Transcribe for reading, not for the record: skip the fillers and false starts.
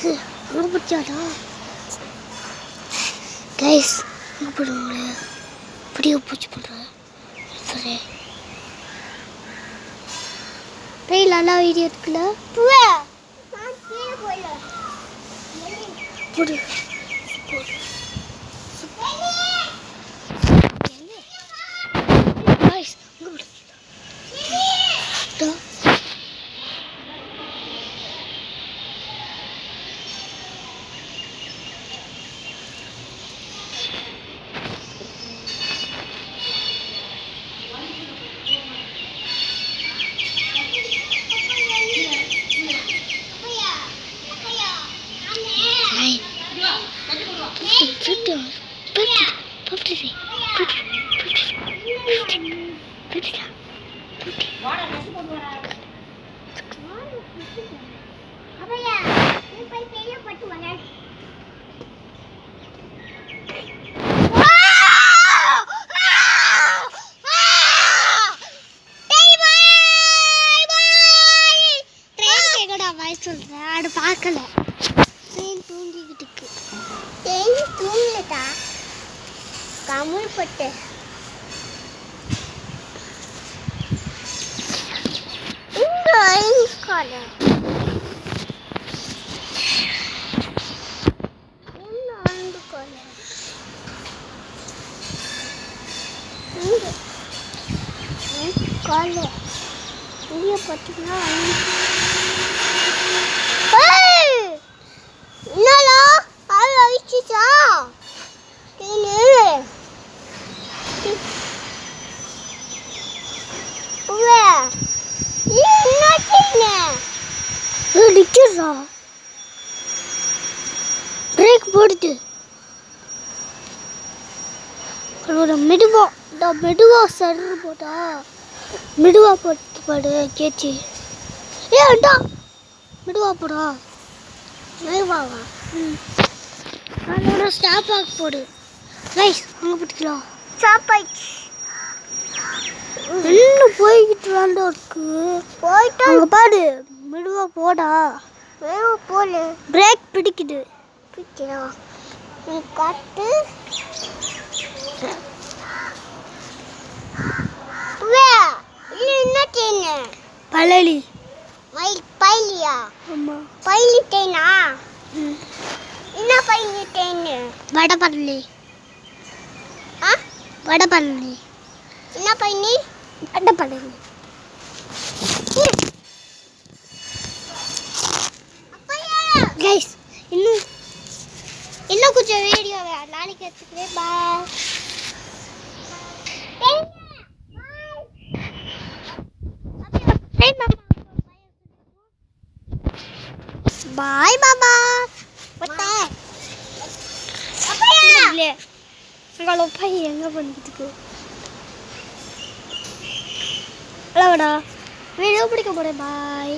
அங்கே பிடிச்சாடா கைஸ் அங்கே போடுங்க இப்படியே பூச்சி பண்ணுறேன் சரி டேய் நல்லா வீடியோ இருக்குல்ல போடு கைஸ் அங்கே போடு சொல்றேன் அது பார்க்கல தேன் தூங்கிக்கிட்டு இருக்கு தேன் தூங்கலடா கமல் பட்டு இந்த ஐஸ்கால இந்த ஆண்டுகால இந்த கால இங்க பார்த்தீங்கன்னா என்னடா ஆள் அடிச்சிச்சா தேனு உவே என்ன தேனு அடிச்சிரா பிரேக் போடுது ஒரு மெதுவா சர்ரு போட்டா மெதுவா போட்டு பாடு கேச்சி ஏன்டா மெதுவா போடா மெதுவாவா அதோட ஸ்டாப் ஆக் போடு ரைஸ் அங்கே போட்டுக்கலாம் ஸ்டாப் ஆயிடுச்சு இன்னும் போய்கிட்டு வேண்டாம் இருக்கு போயிட்டு அங்கே பாடு மெதுவா போடா மெதுவா போடு பிரேக் பிடிக்குது பிடிக்கிறா நீ காட்டு என்ன தேனு பழலி பைலியா ஆமா பைலி தேனா என்ன பைலி தேனு வடபழனி வடபழனி என்ன பைலி வடபழனி கைஸ் இன்னும் கொஞ்சம் வீடியோ நாளைக்கு எடுத்துக்கிறேன் பாய் மாமா பத்தே அப்பையா உங்களோட பையன் எங்க பண்ணிக்கிட்டு அவ்வளோடா வீடியோ பிடிக்க போறேன் பாய்